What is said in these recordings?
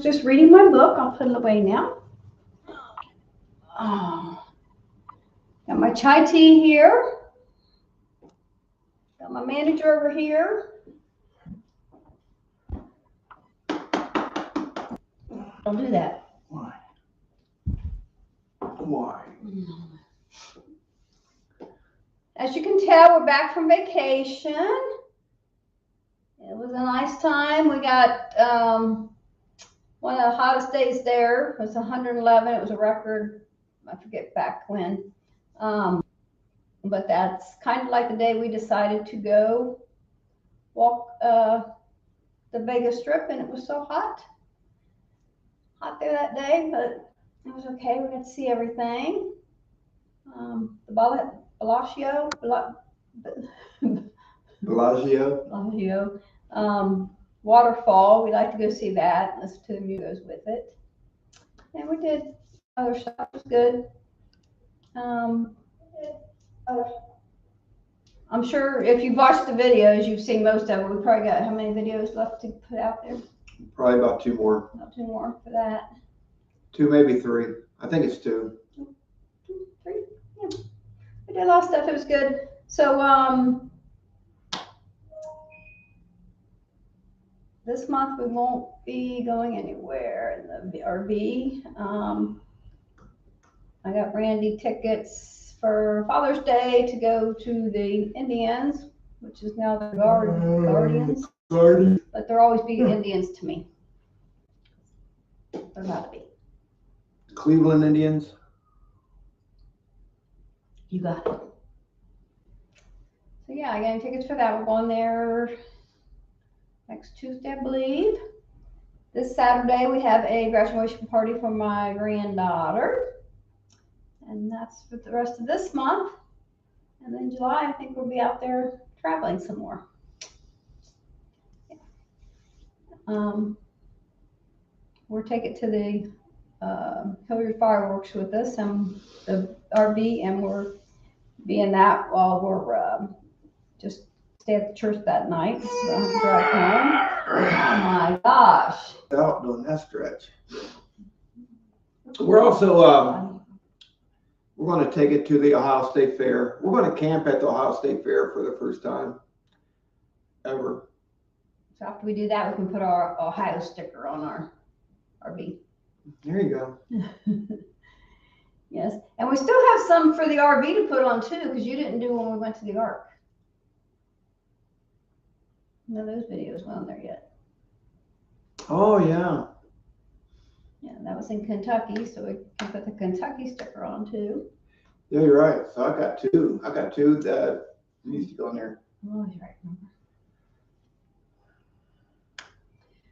just reading my book. I'll put it away now. Oh, got my chai tea here. Got my manager over here. Don't do that. Why? Why? As you can tell, we're back from vacation. It was a nice time. We got one of the hottest days there. It was 111. It was a record. I forget back when. But that's kind of like the day we decided to go walk the Vegas Strip, and it was so hot there that day, but it was okay. We got to see everything. The Bellagio waterfall. We like to go see that. Listen to the music goes with it. And we did other stuff. It was good. I'm sure if you've watched the videos, you've seen most of them. We probably got how many videos left to put out there? Probably about 2 more. About 2 more for that. 2, maybe 3. I think it's 2. 2, 3. Yeah. We did a lot of stuff. It was good. So this month we won't be going anywhere in the RV. I got Randy tickets for Father's Day to go to the Indians, which is now the Guardians. But they'll always be Indians to me. They're about to be. Cleveland Indians. You got it. So yeah, I got tickets for that. We're going there next Tuesday, I believe. This Saturday we have a graduation party for my granddaughter. And that's for the rest of this month. And then July, I think we'll be out there traveling some more. We'll take it to the Hilliard Fireworks with us and the RV, and we're being that while we're just stay at the church that night. So I don't have to drive home. Oh my gosh. Out doing that stretch. We're also we're going to take it to the Ohio State Fair. We're going to camp at the Ohio State Fair for the first time ever. So after we do that, we can put our Ohio sticker on our RV. There you go. Yes, and we still have some for the RV to put on too, because you didn't do when we went to the Ark. No, those videos weren't on there yet. Oh yeah. Yeah, that was in Kentucky, so we can put the Kentucky sticker on too. Yeah, you're right. So I got 2. I got 2 that needs to go in there. Oh, you're right.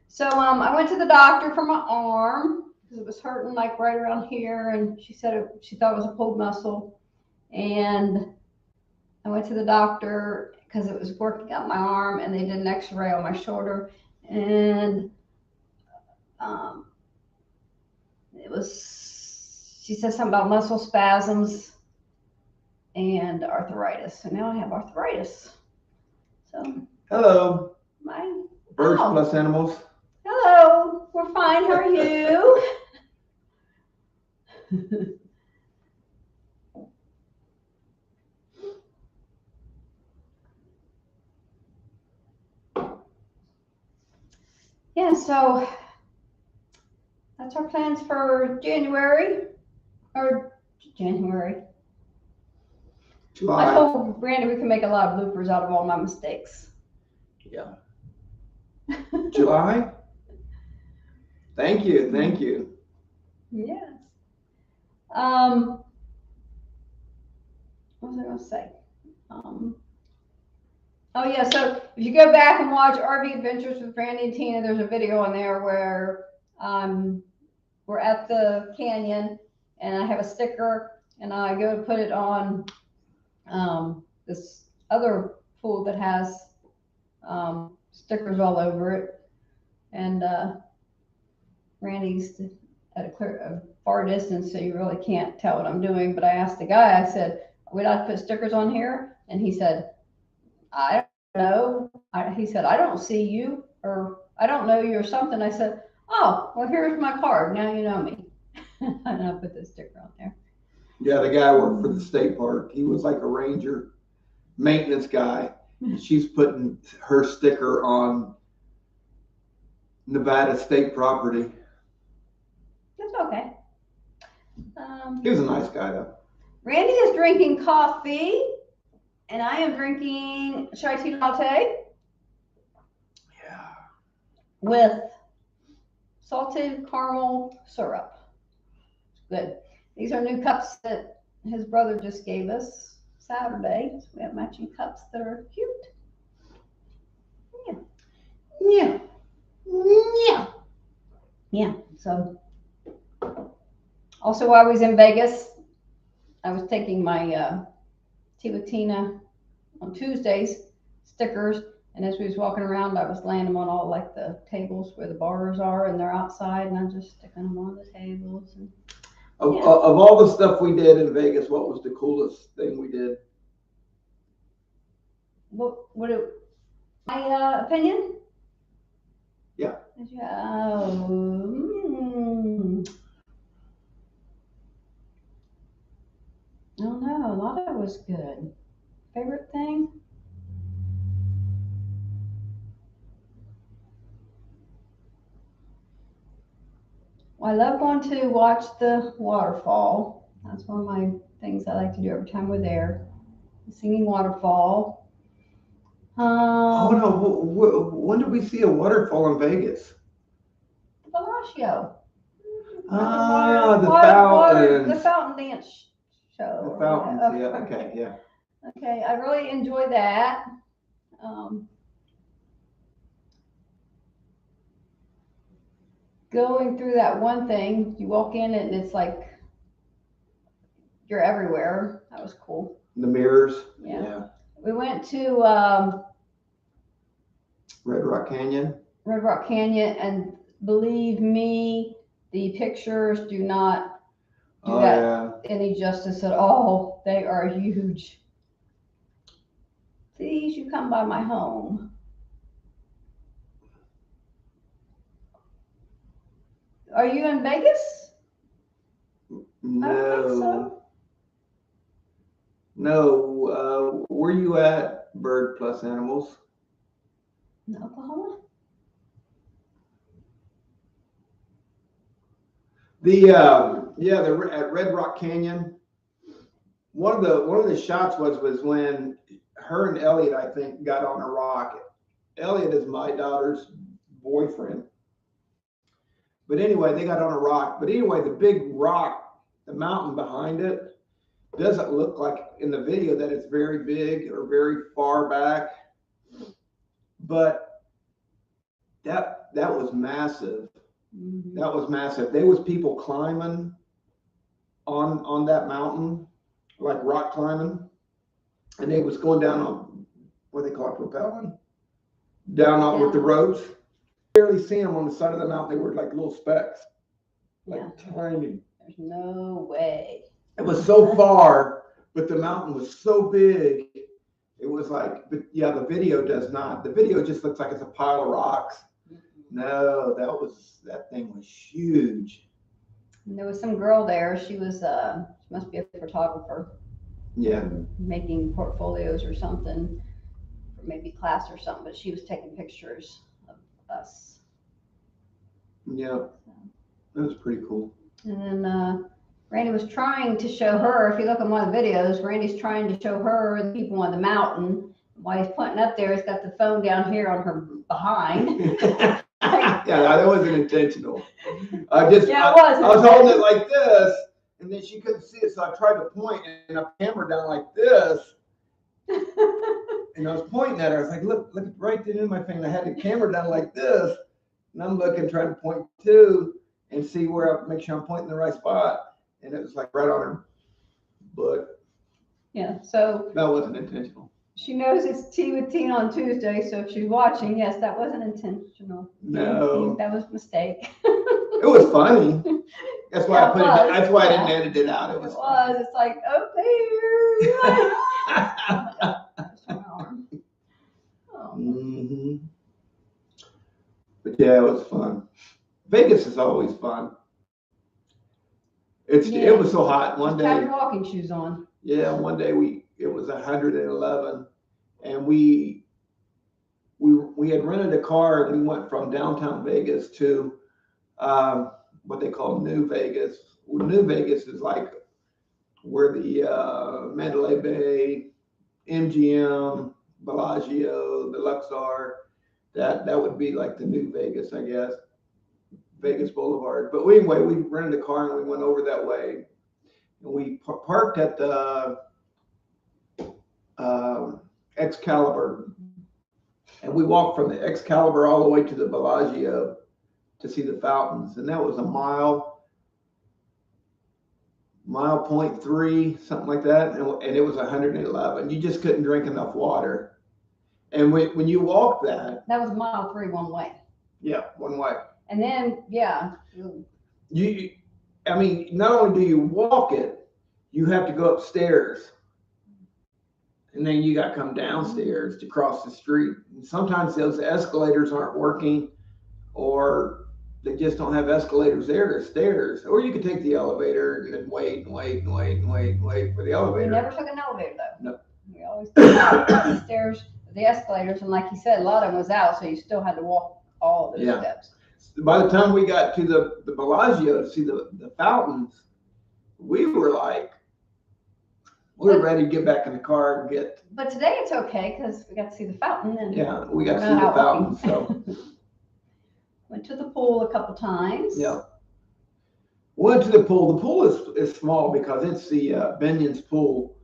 So I went to the doctor for my arm because it was hurting like right around here, and she said she thought it was a pulled muscle. And I went to the doctor because it was working out my arm, and they did an X-ray on my shoulder, and she said something about muscle spasms and arthritis. So now I have arthritis. So Hello. Birds Oh. plus animals. Hello, we're fine. How are you? Yeah, so that's our plans for January. July. I told Brandy we can make a lot of bloopers out of all my mistakes. Yeah. July. Thank you. Thank you. Yes. What was I going to say? Oh yeah, so if you go back and watch RV Adventures with Brandy and Tina, there's a video on there where we're at the canyon and I have a sticker and I go to put it on this other pool that has stickers all over it, and Randy's at a far distance, so you really can't tell what I'm doing. But I asked the guy, I said, "Would I put stickers on here?" And he said, "I don't know." He said, "I don't see you," or "I don't know you," or something. I said, oh, well, here's my card. Now you know me. And I put the sticker on there. Yeah, the guy worked for the state park. He was like a ranger maintenance guy. She's putting her sticker on Nevada state property. That's okay. He was a nice guy though. Randy is drinking coffee, and I am drinking chai tea latte Yeah. with salted caramel syrup. Good. These are new cups that his brother just gave us Saturday. So we have matching cups that are cute. Yeah. Yeah. Yeah. Yeah. So also while I was in Vegas, I was taking my Tea with Tina on Tuesdays stickers, and as we was walking around, I was laying them on all like the tables where the bars are, and they're outside, and I'm just sticking them on the tables. And Of all the stuff we did in Vegas, what was the coolest thing we did? my opinion? Yeah. I don't know. A lot of it was good. Favorite thing? Well, I love going to watch the waterfall. That's one of my things I like to do every time we're there. The singing waterfall. Oh no! When did we see a waterfall in Vegas? Bellagio. The fountains. The fountain dance show. The fountains. Yeah. Okay. Yeah. Okay. I really enjoy that. Going through that one thing, you walk in and it's like you're everywhere. That was cool. The mirrors. Yeah. We went to Red Rock Canyon. Red Rock Canyon, and believe me, the pictures do not do any justice at all. They are huge. Please, you come by my home. Are you in Vegas? No. I don't think so. No. Where you at, Bird Plus Animals? In Oklahoma? At Red Rock Canyon. One of the shots was when her and Elliot, I think, got on a rock. Elliot is my daughter's boyfriend. But anyway, they got on a rock. But anyway, the big rock, the mountain behind it, doesn't look like in the video that it's very big or very far back. But that was massive. Mm-hmm. That was massive. There was people climbing on that mountain, like rock climbing, and they was going down on what they call it, rappelling, down on with the ropes. Barely seeing them on the side of the mountain. They were like little specks, like tiny. There's no way. It was so far, but the mountain was so big. It was like, but yeah, the video does not. The video just looks like it's a pile of rocks. No, that thing was huge. And there was some girl there. She was she must be a photographer. Yeah. Making portfolios or something, or maybe class or something. But she was taking pictures of us. Yeah, that was pretty cool. And then Randy was trying to show her. If you look at one of the videos, Randy's trying to show her the people on the mountain. While he's pointing up there, he's got the phone down here on her behind. Yeah, that wasn't intentional. I was holding it like this, and then she couldn't see it, so I tried to point and I camera down like this. And I was pointing at her. I was like, look right in my face. I had the camera down like this, and I'm looking, trying to point too, and see where make sure I'm pointing the right spot. And it was like right on her butt. Yeah, so that wasn't intentional. She knows it's Tea with Tina on Tuesday, so if she's watching, yes, that wasn't intentional. No, that was a mistake. It was funny. That's why that's why I didn't edit it out. It was. It's like, oh, there. Mm-hmm. But yeah, it was fun. Vegas is always fun. It was so hot one day. Have your walking shoes on. Yeah, one day it was 111, and we had rented a car, and we went from downtown Vegas to what they call New Vegas. Well, New Vegas is like where the Mandalay Bay, MGM, Bellagio, the Luxor, that would be like the New Vegas, I guess. Vegas Boulevard. But anyway, we rented a car and we went over that way. And we parked at the Excalibur. And we walked from the Excalibur all the way to the Bellagio to see the fountains. And that was a mile 0.3, something like that. And it was 111. You just couldn't drink enough water. And when you walk that. That was mile 3 one way. Yeah, one way. And then, yeah. I mean, not only do you walk it, you have to go upstairs. And then you got to come downstairs to cross the street. And sometimes those escalators aren't working, or they just don't have escalators there. They're stairs. Or you could take the elevator and then wait for the elevator. We never took an elevator, though. No. We always took the stairs, the escalators. And like you said, a lot of them was out, so you still had to walk all of those steps. By the time we got to the Bellagio to see the fountains, we were ready to get back in the car and get. But today it's okay because we got to see the fountain. And yeah, we got to see the fountain. So went to the pool a couple times. Yeah. Went to the pool. The pool is small because it's the Binion's pool.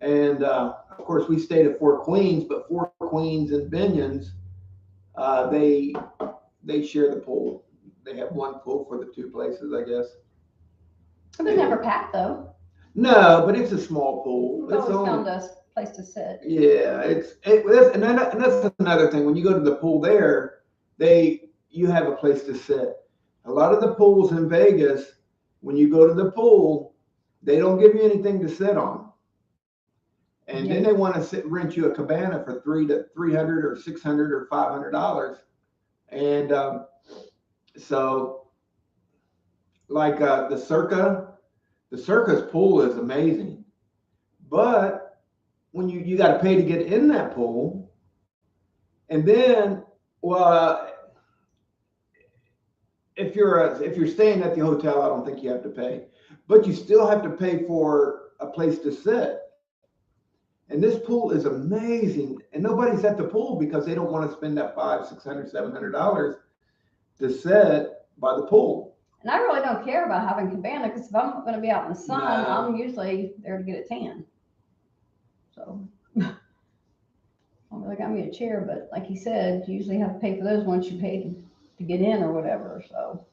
And of course, we stayed at Four Queens, but Four Queens and Binion's, they share the pool. They have one pool for the two places, I guess. It was never packed, though. No, but it's a small pool. We always found a place to sit. Yeah, and that's another thing. When you go to the pool there, you have a place to sit. A lot of the pools in Vegas, when you go to the pool, they don't give you anything to sit on. And then they want to rent you a cabana for $300 or $600 or $500. And so, like the Circus pool is amazing, but when you got to pay to get in that pool, and then if you're staying at the hotel, I don't think you have to pay, but you still have to pay for a place to sit. And this pool is amazing, and nobody's at the pool because they don't want to spend that $500, $600, $700 to sit by the pool. And I really don't care about having cabana because if I'm going to be out in the sun, I'm usually there to get a tan. So I don't really got me a chair, but like you said, you usually have to pay for those once you pay to get in or whatever. So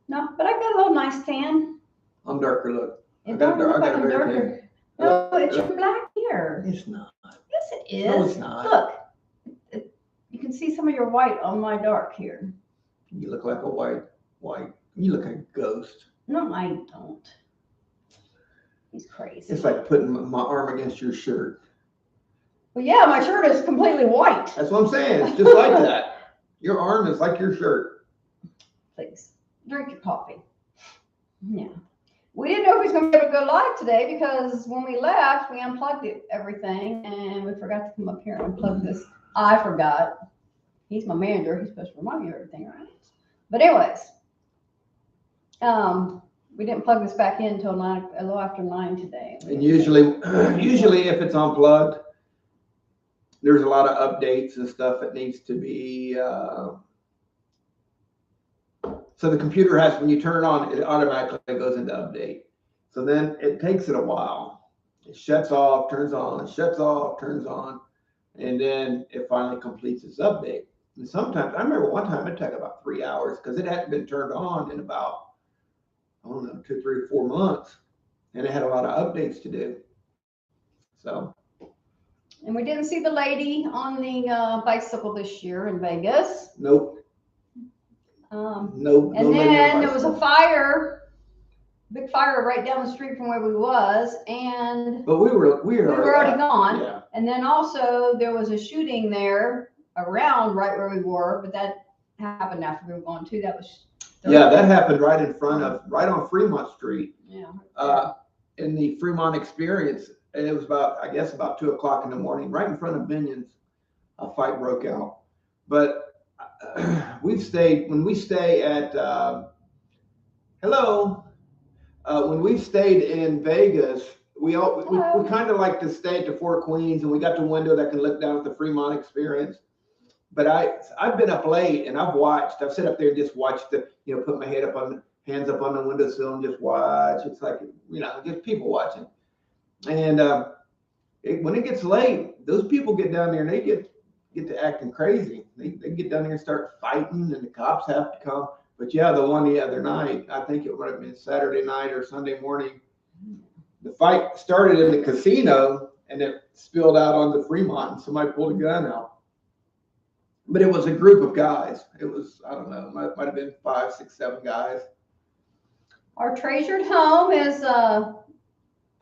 no, but I got a little nice tan. I'm darker. Look, I got a darker. No, it's your black hair. It's not. Yes, it is. No, it's not. Look, you can see some of your white on my dark here. You look like a white. You look like a ghost. No, I don't. He's crazy. It's like putting my arm against your shirt. Well, yeah, my shirt is completely white. That's what I'm saying. It's just like that. Your arm is like your shirt. Please, drink your coffee. Yeah. We didn't know if we was going to be able to go live today because when we left, we unplugged everything and we forgot to come up here and unplug this. I forgot. He's my manager. He's supposed to remind me of everything, right? But anyways, we didn't plug this back in until a little after 9 today. And usually if it's unplugged, there's a lot of updates and stuff that needs to be. So the computer has, when you turn it on, it automatically goes into update. So then it takes it a while. It shuts off, turns on, shuts off, turns on, and then it finally completes its update. And sometimes, I remember one time it took about 3 hours because it hadn't been turned on in about, I don't know, 2, 3, 4 months. And it had a lot of updates to do. So. And we didn't see the lady on the bicycle this year in Vegas. Nope. No. And then there was a big fire right down the street from where we was, but we were already gone. Yeah. And then also there was a shooting there around right where we were, but that happened after we were gone too. That was Yeah, that happened right on Fremont Street. Yeah. In the Fremont Experience, and it was about 2:00 in the morning, right in front of Binion's. A fight broke out. But when we stay at when we stayed in Vegas, we kind of like to stay at the Four Queens, and we got the window that can look down at the Fremont Experience. But I've been up late and I've sit up there and just watched put my hands up on the windowsill and just watch. It's like, just people watching. And when it gets late, those people get down there and they get to acting crazy. They get down there and start fighting, and the cops have to come. But yeah, the one the other night, I think it would have been Saturday night or Sunday morning, the fight started in the casino and it spilled out onto Fremont, and somebody pulled a gun out. But it was a group of guys. It was, I don't know, might have been 5, 6, 7 guys. Our treasured home is on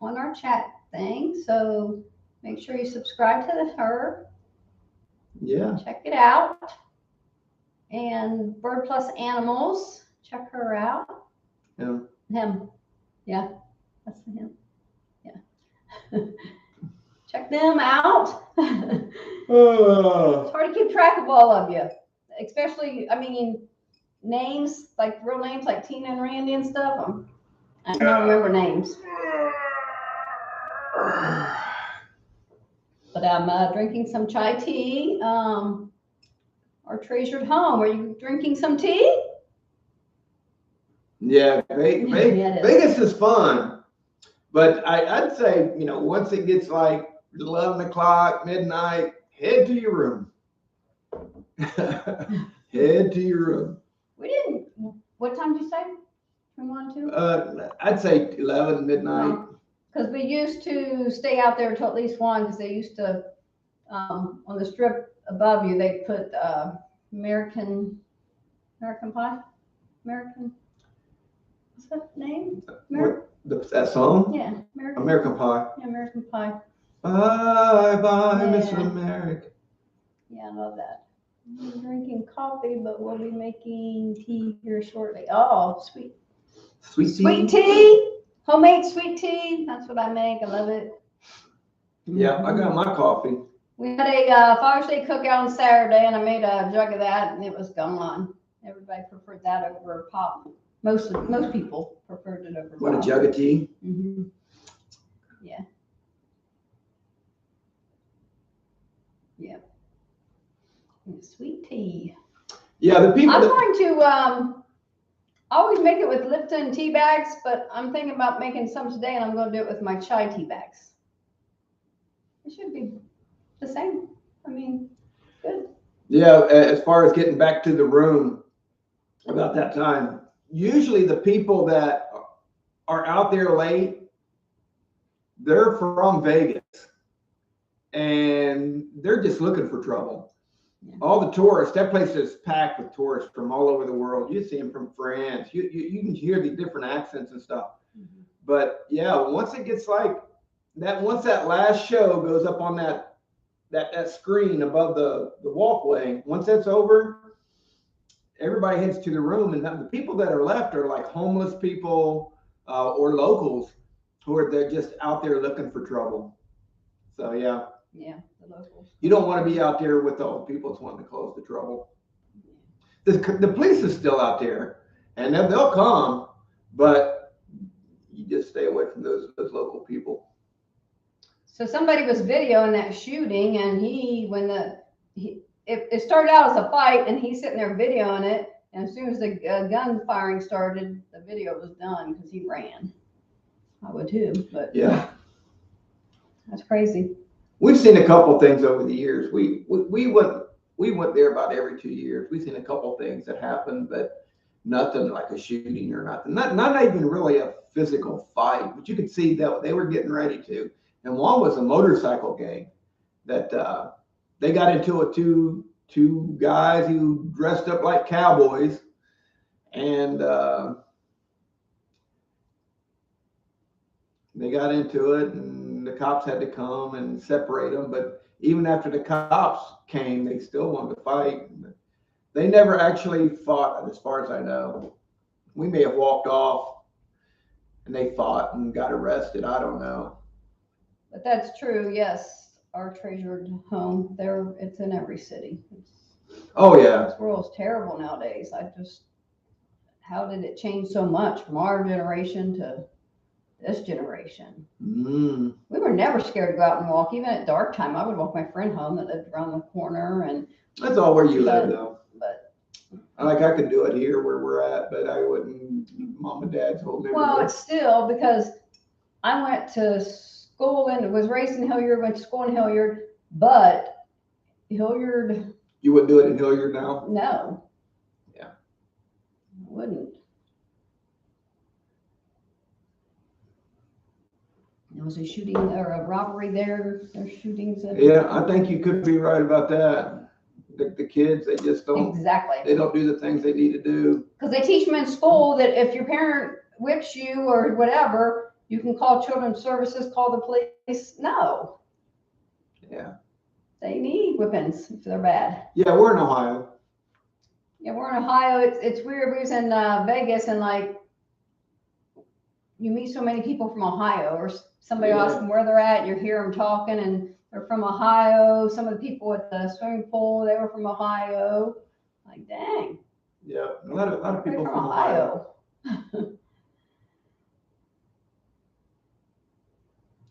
our chat thing, so make sure you subscribe to her. Yeah. Check it out. And Bird Plus Animals, check her out. Him. Yeah, that's him. Yeah. Check them out. It's hard to keep track of all of you, especially, names, like real names like Tina and Randy and stuff. I don't remember names. But I'm drinking some chai tea. Our treasured home. Are you drinking some tea? Yeah, Vegas is fun. But I'd say, once it gets like 11 o'clock, midnight, head to your room. Head to your room. We didn't. What time did you say? We wanted to? I'd say 11 midnight. Because we used to stay out there till at least 1, because they used to, on the strip above you, they put American Pie? What's that name? That song? Yeah, American Pie. Yeah, American Pie. Bye, Miss America. Yeah, I love that. I'm drinking coffee, but we'll be making tea here shortly. Oh, sweet tea. Sweet tea. Homemade sweet tea. That's what I make. I love it. Yeah, I got my coffee. We had a Father's Day cookout on Saturday, and I made a jug of that, and it was gone. Everybody preferred that over pop. Most people preferred it over What, pop. a jug of tea? Mm-hmm. Yeah. Yeah. Sweet tea. Yeah, the people. I'm going to always make it with Lipton tea bags, but I'm thinking about making some today, and I'm going to do it with my chai tea bags. It should be the same. Good. Yeah, as far as getting back to the room about that time, usually the people that are out there late, they're from Vegas, and they're just looking for trouble. Yeah. All the tourists, that place is packed with tourists from all over the world. You see them from France. You can hear the different accents and stuff. Mm-hmm. But yeah, once it gets like that, once that last show goes up on that screen above the walkway, once that's over, everybody heads to the room, and the people that are left are like homeless people or locals they're just out there looking for trouble. So yeah. Yeah, the locals. You don't want to be out there with all the people that's wanting to cause the trouble. The police is still out there, and they'll come, but you just stay away from those local people. So somebody was videoing that shooting, and it started out as a fight, and he's sitting there videoing it, and as soon as the gun firing started, the video was done because he ran. I would too, but yeah, that's crazy. We've seen a couple things over the years. We went there about every 2 years. We've seen a couple things that happened, but nothing like a shooting or nothing. Not even really a physical fight, but you could see that they were getting ready to. And one was a motorcycle gang that they got into it. Two guys who dressed up like cowboys, and they got into it, and the cops had to come and separate them. But even after the cops came, they still wanted to fight. They never actually fought, as far as I know. we may have walked off and they fought and got arrested. I don't know. But that's true. Yes, our treasured home there. It's in every city. Oh yeah. This world's terrible nowadays. How did it change so much from our generation to this generation? Mm. We were never scared to go out and walk. Even at dark time, I would walk my friend home that lived around the corner. And that's all where you live, though. But I could do it here where we're at, but I wouldn't. Mom and Dad's whole neighborhood. Well, it's still because I went to school and was raised in Hilliard, went to school in Hilliard, but Hilliard. You wouldn't do it in Hilliard now? No. Yeah. I wouldn't. There was a shooting or a robbery there. There's shootings. Yeah, I think you could be right about that. The kids, they just don't. Exactly. They don't do the things they need to do. Because they teach them in school that if your parent whips you or whatever, you can call Children's Services, call the police. No. Yeah. They need whippings if they're bad. Yeah, we're in Ohio. Yeah, we're in Ohio. It's weird. We was in Vegas and like you meet so many people from Ohio or somebody asks them where they're at. You hear them talking and they're from Ohio. Some of the people at the swimming pool, they were from Ohio. Like, dang. Yeah, a lot of people from Ohio.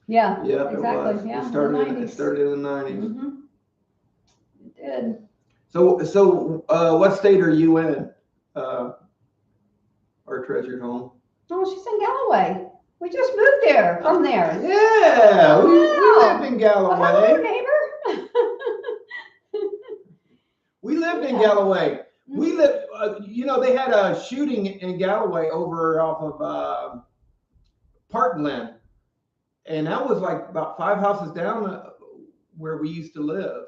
Yeah. Yeah, exactly. It was. Yeah, It started in the 90s. Mm-hmm. It did. So what state are you in? Our treasured home. Oh, she's in Galloway. We just moved there from there. Yeah, we lived in Galloway. Well, hello, neighbor. We lived in Galloway. We lived, they had a shooting in Galloway over off of Parkland. And that was like about 5 houses down where we used to live.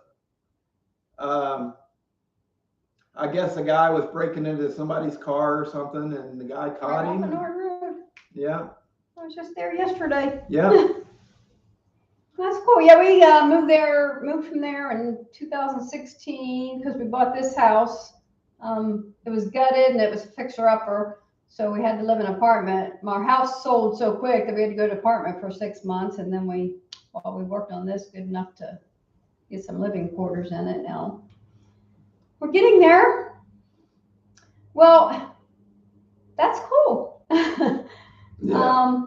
I guess the guy was breaking into somebody's car or something, and the guy caught him. Yeah. I was just there yesterday. Yeah. That's cool. Yeah, we moved from there in 2016 because we bought this house. It was gutted and it was a fixer-upper, so we had to live in an apartment. Our house sold so quick that we had to go to apartment for 6 months, and then while we worked on this, good enough to get some living quarters in it now. We're getting there. Well, that's cool. Yeah.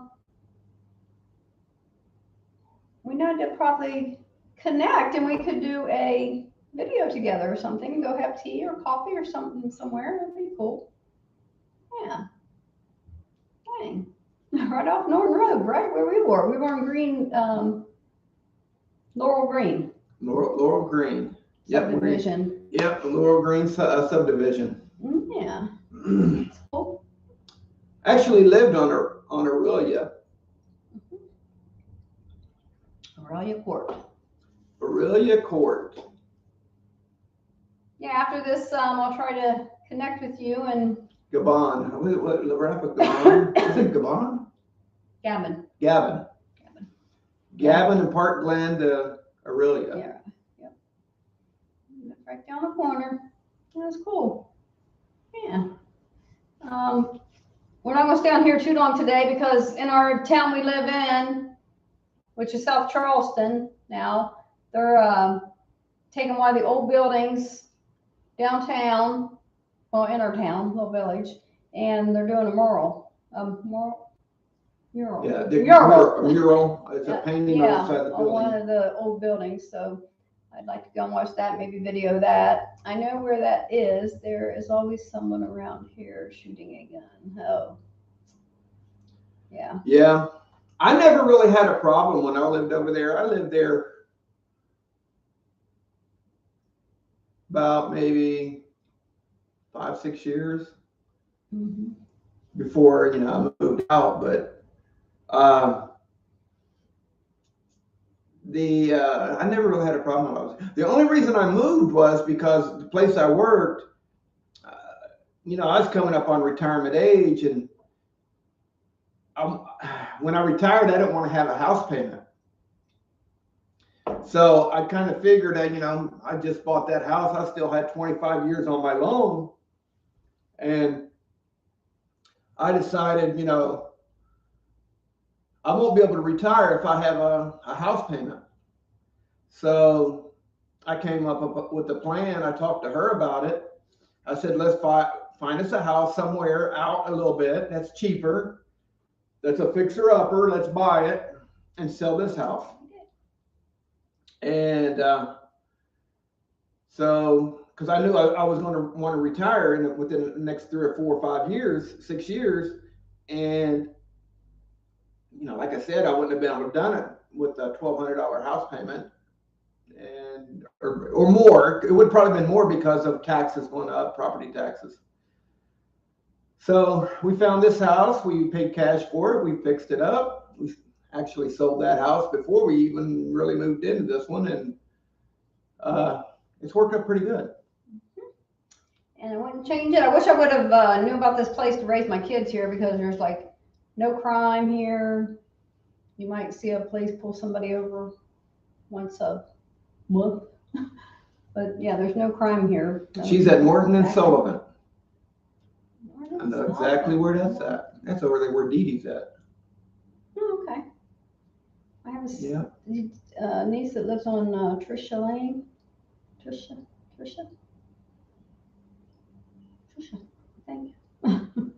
We need to probably connect and we could do a video together or something and go have tea or coffee or something somewhere. That'd be cool. Yeah. Dang. Right off Norton Road, right where we were. We were in Green, Laurel Green. Laurel Green. Subdivision. Yep, the Laurel Green subdivision. Yeah. Cool. Actually lived on Aurelia. Aurelia Court. Aurelia Court. Yeah, after this, I'll try to connect with you and Gabon. What Gabon? Is it Gabon? Gavin. Gavin and Parkland, Aurelia. Yeah. Yep. Right down the corner. That's cool. Yeah. We're not going to stay on here too long today because in our town we live in, which is South Charleston now, they're taking one of the old buildings downtown, well, in our town, little village, and they're doing a mural. Mural. Yeah, mural. A mural. It's a painting on the side of the building. On one of the old buildings. So I'd like to go and watch that, maybe video that. I know where that is. There is always someone around here shooting a gun. Oh. Yeah. Yeah. I never really had a problem when I lived over there. I lived there about maybe 5-6 years before, I moved out. But I never really had a problem. The only reason I moved was because the place I worked, I was coming up on retirement age, and when I retired, I didn't want to have a house payment. So I kind of figured that, I just bought that house. I still had 25 years on my loan, and I decided, I won't be able to retire if I have a house payment. So I came up with a plan. I talked to her about it. I said, let's find us a house somewhere out a little bit that's cheaper, that's a fixer-upper. Let's buy it and sell this house. And so, because I knew I was going to want to retire within the next 3 or 4 or 5 years, 6 years. And, like I said, I wouldn't have been able to have done it with a $1,200 house payment or more. It would probably been more because of taxes going up, property taxes. So we found this house. We paid cash for it. We fixed it up. We actually sold that house before we even really moved into this one. And it's worked out pretty good. And I wouldn't change it. I wish I would have knew about this place to raise my kids here, because there's like no crime here. You might see a police pull somebody over once a month. But yeah, there's no crime here. No. She's at Morton and Sullivan. I know exactly where that's at. That's over there where Dee Dee's at. Oh, okay. I have a niece that lives on Tricia Lane. Tricia, thank you.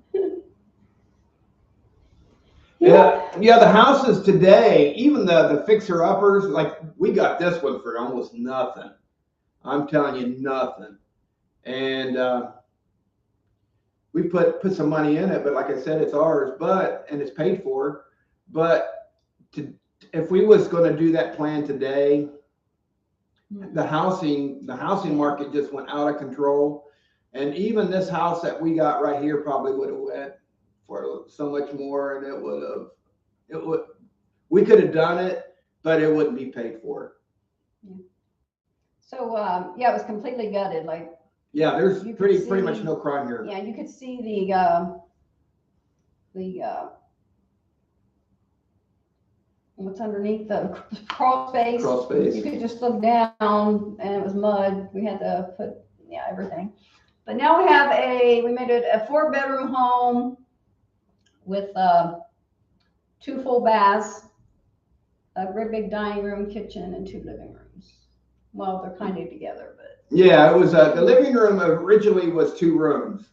Yeah, the houses today, even the fixer-uppers, like we got this one for almost nothing. I'm telling you, nothing. And we put some money in it, but like I said, it's ours, and it's paid for. But if we was going to do that plan today, the housing market just went out of control. And even this house that we got right here probably would have went for so much more, and we could have done it, but it wouldn't be paid for. Yeah. So it was completely gutted. Like, yeah, there's pretty much no crime here. Yeah, you could see the what's underneath the crawl space. You could just look down, and it was mud. We had to put everything. But now we made it a 4-bedroom home with 2 full baths, a great big dining room, kitchen, and 2 living rooms. Well, they're kind of together, but. Yeah, it was the living room originally was 2 rooms.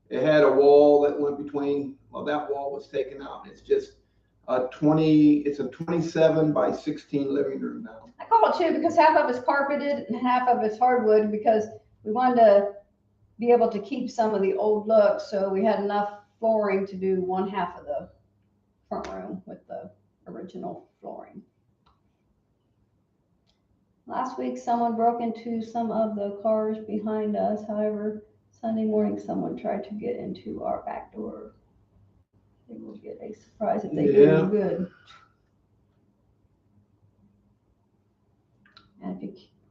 It had a wall that went between. Well, that wall was taken out. It's just it's a 27 by 16 living room now. I call it 2 because half of it's carpeted and half of it's hardwood, because we wanted to be able to keep some of the old looks. So we had enough flooring to do one half of the front room with the original flooring. Last week, someone broke into some of the cars behind us. However, Sunday morning, someone tried to get into our back door. They will get a surprise if they do good. And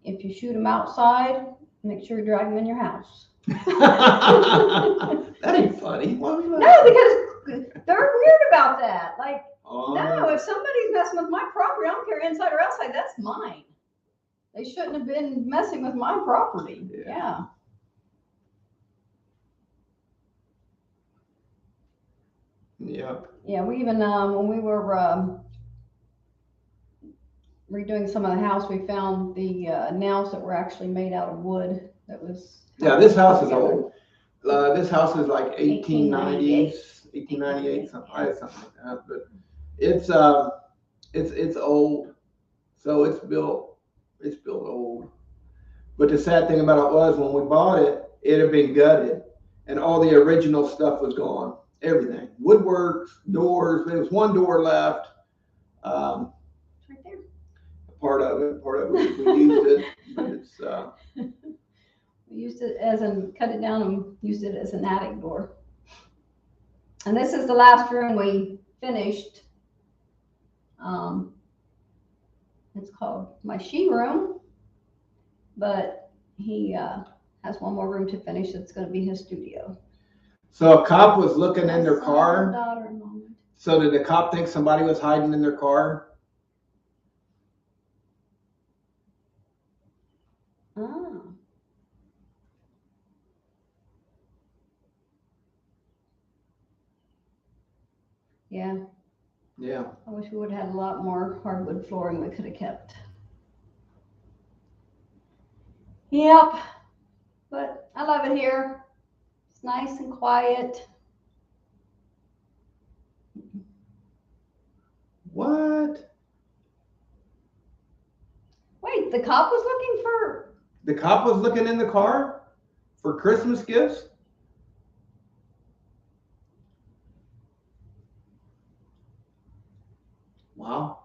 if you shoot them outside, make sure you drag them in your house. That ain't funny. No, because they're weird about that. Like, no, if somebody's messing with my property, I don't care inside or outside, that's mine. They shouldn't have been messing with my property. Yeah. Yeah, we even, when we were redoing some of the house, we found the nails that were actually made out of wood. That was. Yeah, this house is old. This house is like 1890s, 1898, something like that. But it's old, so it's built old. But the sad thing about it was when we bought it, it had been gutted, and all the original stuff was gone. Everything, woodworks, doors. There was 1 door left. Right there. Part of it we used it. But it's. We used it cut it down and used it as an attic door. And this is the last room we finished. It's called my she room, but he has one more room to finish. It's going to be his studio. So a cop was looking in their car. So did the cop think somebody was hiding in their car? Oh. Yeah. Yeah. I wish we would have had a lot more hardwood flooring we could have kept. Yep. But I love it here. It's nice and quiet. What? Wait, the cop was looking for. The cop was looking in the car for Christmas gifts? Wow.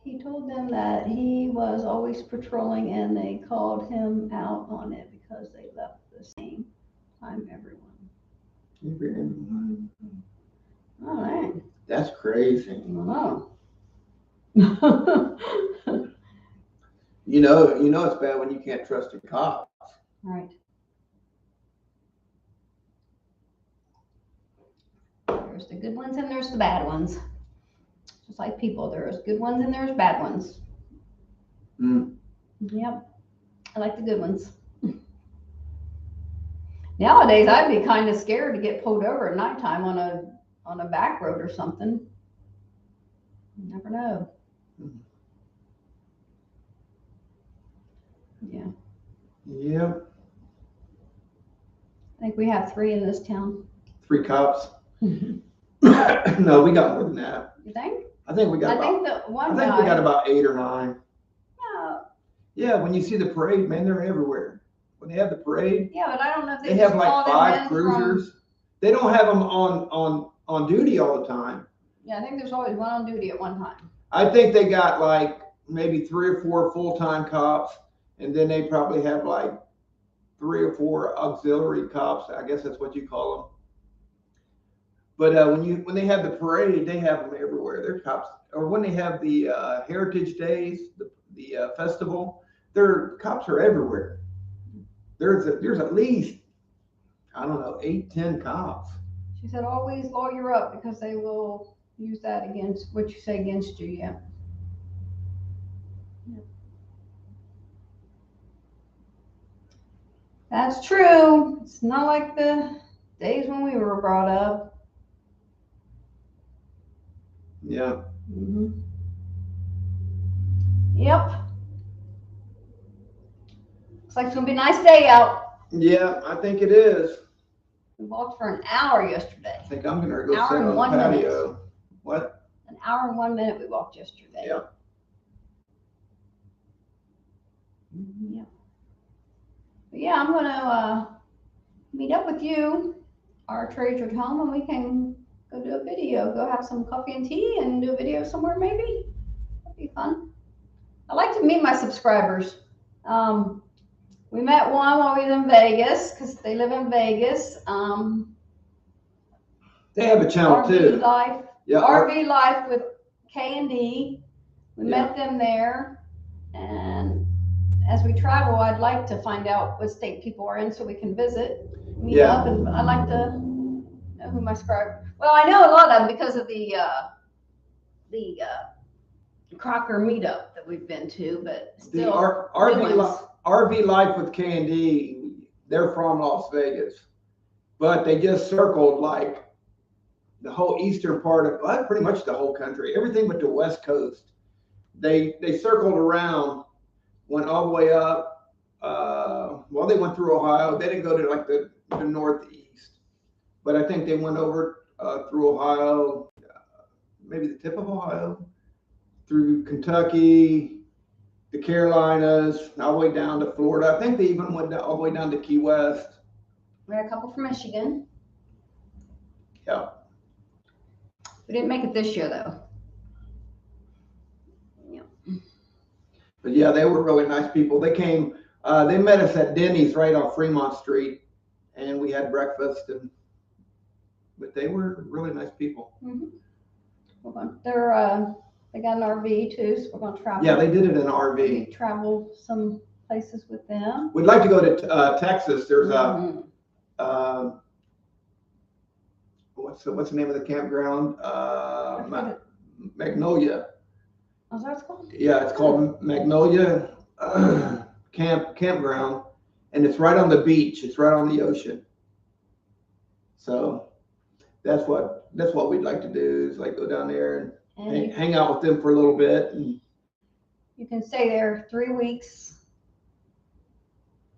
He told them that he was always patrolling and they called him out on it because they left the same time everyone. All right. That's crazy. I don't know. You know it's bad when you can't trust a cop. Right. There's the good ones and there's the bad ones. Just like people, there's good ones and there's bad ones. Mm. Yep. I like the good ones. Nowadays, I'd be kind of scared to get pulled over at nighttime on a back road or something. You never know. Yeah. Yep. I think we have 3 in this town. 3 cops. No, we got more than that. You think? I think we got. I think that one I think guy. we got about 8 or 9. No. Yeah, when you see the parade, man, they're everywhere. When they have the parade, Yeah, but I don't know if they just have like call them 5 in cruisers. from. They don't have them on duty all the time. Yeah, I think there's always one on duty at one time. I think they got like maybe 3 or 4 full-time cops, and then they probably have like 3 or 4 auxiliary cops. I guess that's what you call them. But when they have the parade, they have them everywhere. They're cops. Or when they have the Heritage Days, the festival, their cops are everywhere. There's at least, I don't know, 8, 10 cops. She said always lawyer up because they will use that against what you say against you. Yeah. That's true. It's not like the days when we were brought up. Yeah. Mm-hmm. Yep. Looks like it's gonna be a nice day out. Yeah, I think it is. We walked for an hour yesterday. I think I'm gonna go Hour sit and on 1 the minute. patio. What? An hour and 1 minute we walked yesterday. Yeah. Yeah. But yeah, I'm gonna meet up with you, our treasured home, and we can go do a video. Go have some coffee and tea and do a video somewhere maybe. That'd be fun. I like to meet my subscribers. We met one while we was in Vegas because they live in Vegas. They have a channel too. Life. Yeah. RV Life with K&D. We Yeah. met them there, and as we travel, I'd like to find out what state people are in so we can visit, meet Yeah. up, and I'd like to know who my subscribers. Well, I know a lot of them because of the Crocker meetup that we've been to, but The still. RV Life with K&D, they're from Las Vegas, but they just circled like the whole eastern part of, well, pretty much the whole country, everything but the West Coast. They circled around, went all the way up. Well, they went through Ohio. They didn't go to like the Northeast, but I think they went over through Ohio, maybe the tip of Ohio, through Kentucky, the Carolinas, all the way down to Florida. I think they even went all the way down to Key West. We had a couple from Michigan. Yeah. We didn't make it this year though. Yeah. But yeah, they were really nice people. They came, they met us at Denny's right on Fremont Street, and we had breakfast. But they were really nice people. Mm-hmm. They got an RV too, so we're going to travel. Yeah, they did it in an RV. We travel some places with them. We'd like to go to Texas. There's Mm-hmm. What's the name of the campground? Magnolia. Oh, is that what it's called? Yeah, it's called Magnolia Campground, and it's right on the beach. It's right on the ocean. So that's what we'd like to do, is like go down there and And hang out with them for a little bit. And you can stay there 3 weeks.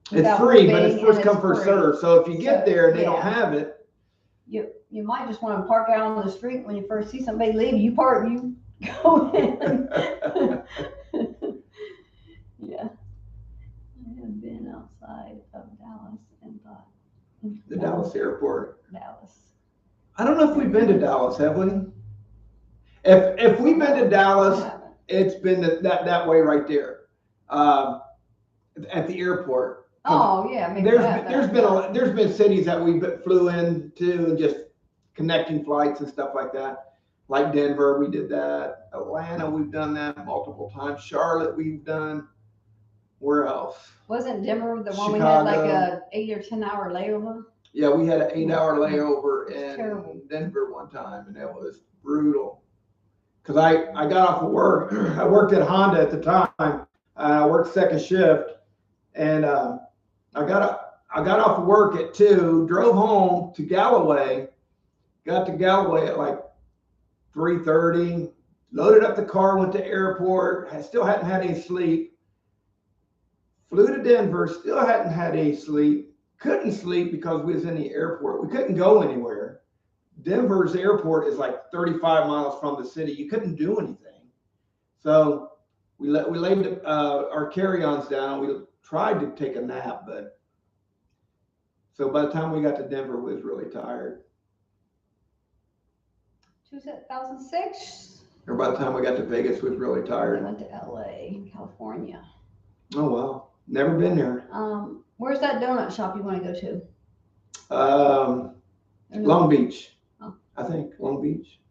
it's without free, but it's moving, first and come, it's first free. serve. So if you get So, there and they don't yeah. have it, You might just want to park out on the street when you first see somebody leave. You park, you go in. Yeah. I have been outside of Dallas and thought. the Dallas airport. Dallas. I don't know if we've been to Dallas, have we? If we've been to Dallas, I haven't. it's been that way right there, at the airport. Oh, yeah. Maybe There's been cities that we flew into and just connecting flights and stuff like that. Like Denver, we did that. Atlanta, we've done that multiple times. Charlotte, we've done. Where else? Wasn't Denver the one Chicago. we had like a 8 or 10 hour layover? Yeah, we had an 8-hour layover in terrible. Denver one time, and it was brutal. Cause I got off of work. I worked at Honda at the time. I worked second shift, and I got off of work at 2, drove home to Galloway, got to Galloway at like 3:30, loaded up the car, went to airport. I still hadn't had any sleep. Flew to Denver, still hadn't had any sleep. Couldn't sleep because we was in the airport. We couldn't go anywhere. Denver's airport is like 35 miles from the city. You couldn't do anything. So we laid our carry-ons down. We tried to take a nap, but so by the time we got to Denver, we was really tired. 2006. Or by the time we got to Vegas, we was really I tired. went to LA, California. Oh wow, never been there. Where's that donut shop you want to go to? Long Beach. Oh. I think Long Beach.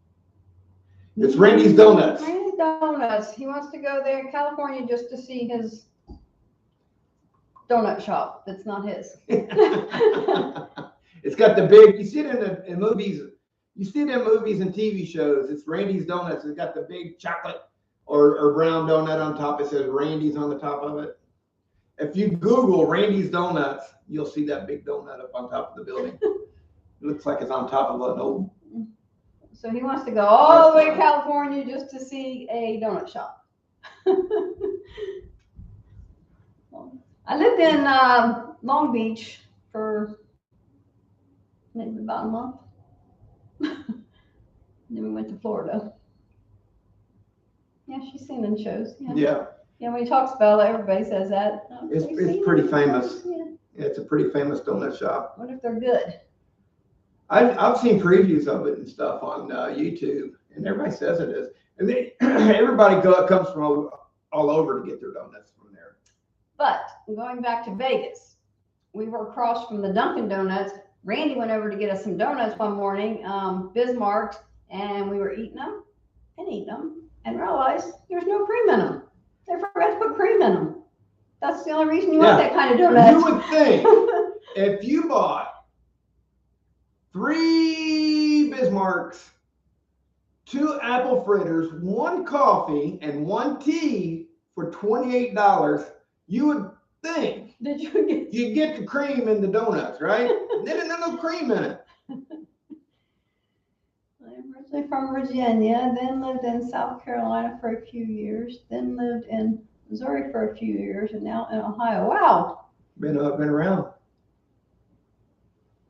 It's Randy's Donuts. Randy's Donuts. He wants to go there in California just to see his donut shop that's not his. It's got the big, you see it in movies, you see it in movies and TV shows. It's Randy's Donuts. It's got the big chocolate or brown donut on top. It says Randy's on the top of it. If you Google Randy's Donuts, you'll see that big donut up on top of the building. It looks like it's on top of an old. So he wants to go all the way to California just to see a donut shop. I lived in Long Beach for maybe about a month. Then we went to Florida. Yeah, she's seen in shows. Yeah. Yeah, when he talks about it, everybody says that. It's pretty famous. Yeah. It's a pretty famous donut shop. What if they're good? I've seen previews of it and stuff on YouTube, and everybody says it is. And then everybody comes from all over to get their donuts from there. But going back to Vegas, we were across from the Dunkin' Donuts. Randy went over to get us some donuts one morning, Bismarck's, and we were eating them and realized there's no cream in them. They forgot to put cream in them. That's the only reason you want that kind of donut. You would think if you bought 3 Bismarcks, 2 apple fritters, 1 coffee, and 1 tea for $28, you would think you'd get the cream in the donuts, right? They didn't have no cream in it. I'm originally from Virginia, then lived in South Carolina for a few years, then lived in Missouri for a few years, and now in Ohio. Wow. Been around.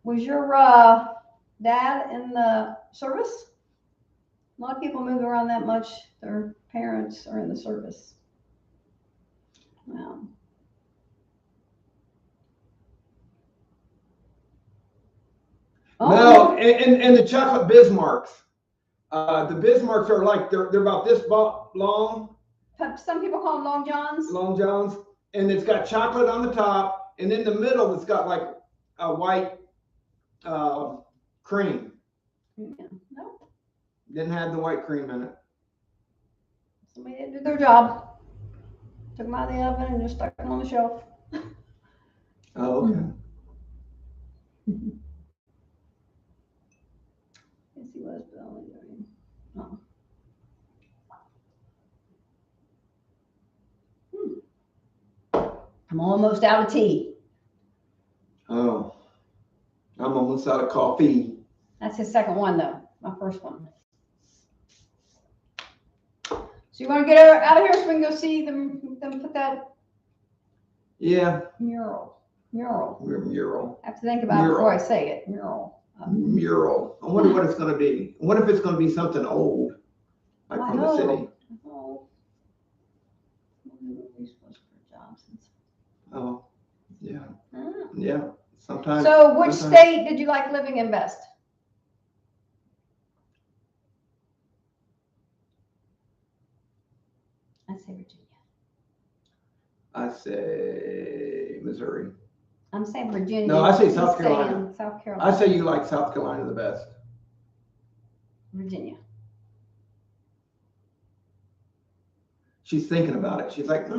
Was your dad in the service? A lot of people move around that much. Their parents are in the service. Wow. Oh. No, and the chocolate Bismarcks. The Bismarcks are like, they're about this long. Some people call them Long Johns. Long Johns. And it's got chocolate on the top. And in the middle, it's got like a white cream. Yeah. No. Didn't have the white cream in it. Somebody didn't do their job. Took them out of the oven and just stuck them on the shelf. Oh, okay. Yes, he was, but only doing. Oh. I'm almost out of tea. Oh, I'm almost out of coffee. That's his second one, though. My first one. So you want to get out of here so we can go see them put that mural. I have to think about it before I say it. Mural. I wonder what it's going to be. What if it's going to be something old, like from the city? Oh, yeah. Yeah. Sometimes. So which state did you like living in best? I say Virginia. I say Missouri. I'm saying Virginia. No, I say South Carolina. South Carolina. I say you like South Carolina the best. Virginia. She's thinking about it. She's like,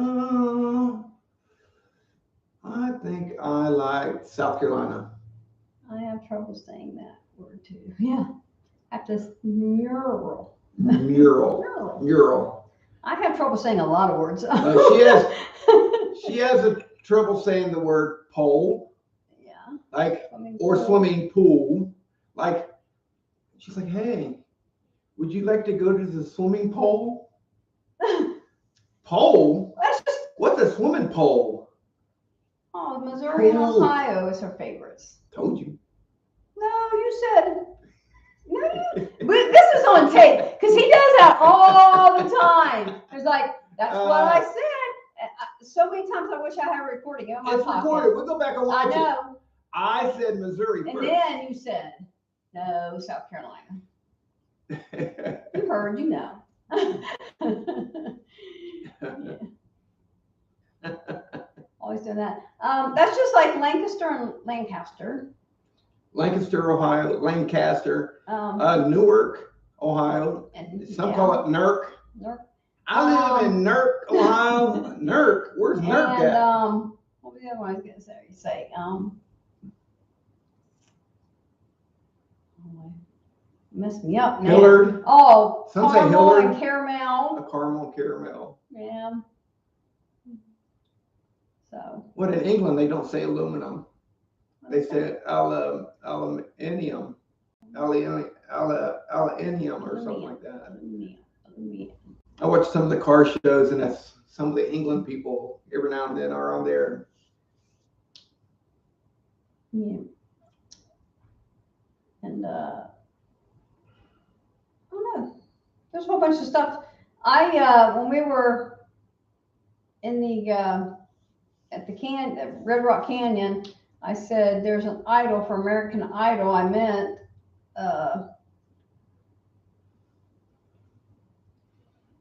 I think I like South Carolina. I have trouble saying that word too. Yeah. After this mural. Mural. I have trouble saying a lot of words. She has a trouble saying the word pole. Yeah. Like, or swimming pool. Like, she's like, hey, would you like to go to the swimming pool? Pole? What's a swimming pole? Oh, Missouri and Ohio is her favorites. Told you. No, you said. This is on tape because he does that all the time. It's like, that's what I said. So many times I wish I had a recording. It's recorded. We'll go back and watch it. I know. I said Missouri first. And then you said, no, South Carolina. You heard, you know. Always doing that. That's just like Lancaster and Lancaster. Lancaster, Ohio, Lancaster, Newark, Ohio. And some call it Nurk. I live in Nurk, Ohio. Nurk, where's Nurk at? What was the other one I was going to say? Messed me up now. Hillard. Oh, some say Carmel Hillard. And Caramel. A caramel, caramel. Yeah. So. What in England they don't say aluminum. They say aluminium or something like that. I watch some of the car shows, and that's some of the England people every now and then are on there. Yeah. And I don't know. There's a whole bunch of stuff. When we were in the at Red Rock Canyon, I said there's an idol for American Idol. I meant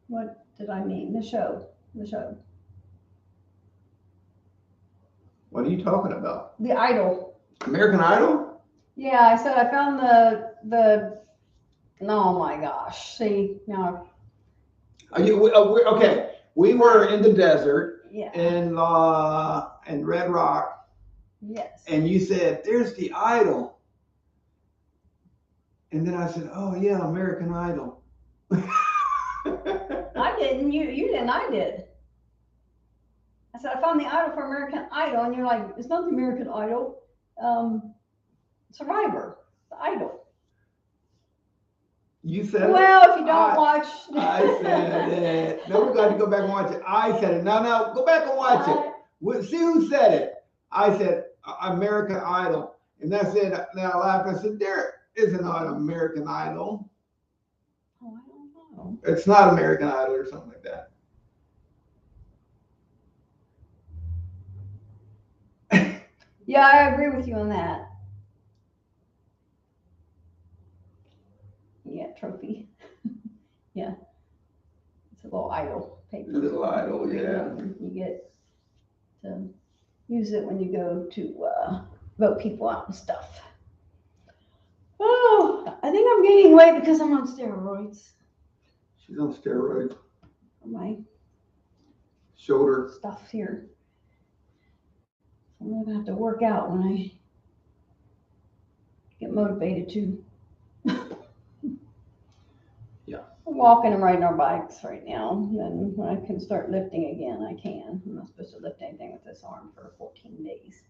what did I mean? The show. What are you talking about? The Idol. American Idol? Yeah, I said I found the. Oh my gosh! See now. Are you okay? We were in the desert. Yeah. In Red Rock. Yes. And you said, "There's the Idol." And then I said, "Oh yeah, American Idol." I didn't. You didn't. I did. I said I found the Idol for American Idol, and you're like, "It's not the American Idol. Survivor, the Idol." You said well, it. If you don't watch. I said it. No, we got to go back and watch it. I said it. No, go back and watch it. See who said it. I said American Idol. And I said, then I laughed. I said, there isn't an American Idol. Oh, I don't know. It's not American Idol or something like that. Yeah, I agree with you on that. Yeah, trophy. Yeah. It's a little idol paper. A little idol, yeah. You get to use it when you go to vote people out and stuff. Oh, I think I'm gaining weight because I'm on steroids. She's on steroids. For my shoulder stuff here. I'm going to have to work out when I get motivated to. Yeah. We're walking and riding our bikes right now. And then when I can start lifting again, I can. I'm not supposed to lift anything with this arm for 14 days.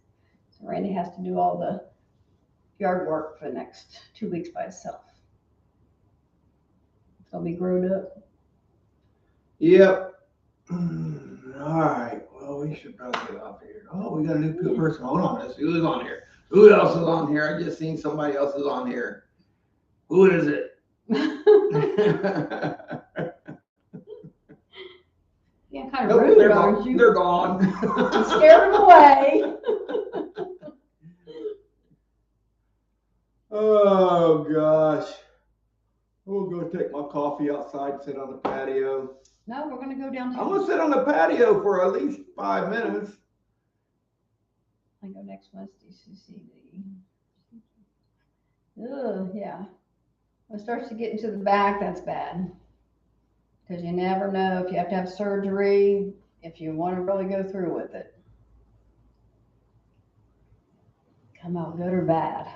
So Randy has to do all the yard work for the next 2 weeks by itself. It's gonna be grown up. Yep. All right. Well, we should probably get off here. Oh, we got a new person. Hold on. Let's see who's on here. Who else is on here? I just seen somebody else is on here. Who is it? Yeah, kind of rude, aren't you? They're gone. You scared them away. Oh gosh. We'll go take my coffee outside, sit on the patio. No, we're gonna go downtown. I'm gonna sit on the patio for at least 5 minutes. I go next Wednesday to see the. Yeah. When it starts to get into the back, that's bad. Because you never know if you have to have surgery, if you want to really go through with it. Come out good or bad.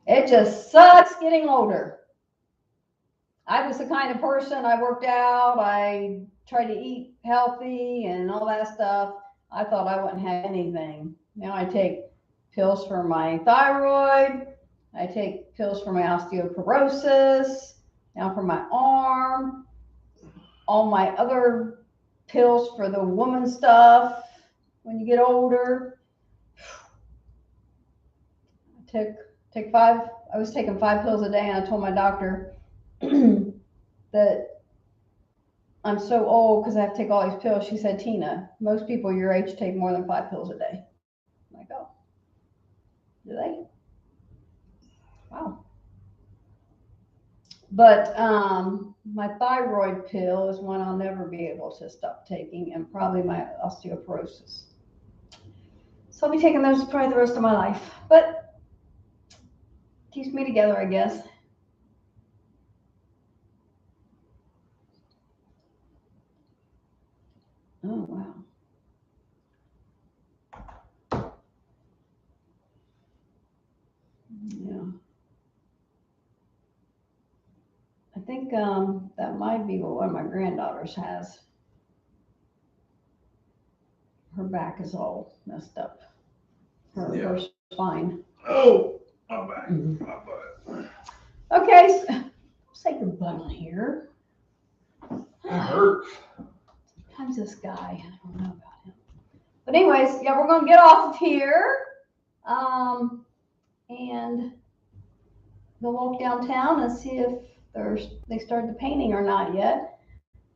It just sucks getting older. I was the kind of person, I worked out, I tried to eat healthy and all that stuff. I thought I wouldn't have anything. Now I take pills for my thyroid. I take pills for my osteoporosis, now for my arm, all my other pills for the woman stuff when you get older. I was taking 5 pills a day, and I told my doctor that I'm so old because I have to take all these pills. She said, Tina, most people your age take more than 5 pills a day. I'm like, oh, do they? Wow. But my thyroid pill is one I'll never be able to stop taking, and probably my osteoporosis. So I'll be taking those probably the rest of my life. But keeps me together, I guess. Oh, wow. Yeah. I think that might be what one of my granddaughters has. Her back is all messed up. Her spine. Oh, my back, my butt. Okay, say your butt on here. It hurts. Sometimes this guy, I don't know about him. But anyways, yeah, we're gonna get off of here. And go walk downtown and see if they started the painting or not yet.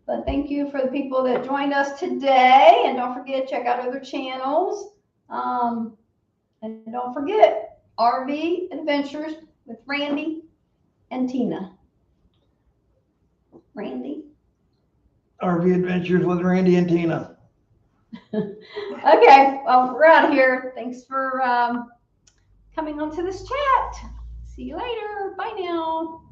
But thank you for the people that joined us today, and don't forget, check out other channels. And don't forget RV Adventures with Randy and Tina. Randy. RV Adventures with Randy and Tina. Okay, well, we're out of here. Thanks for coming onto this chat. See you later. Bye now.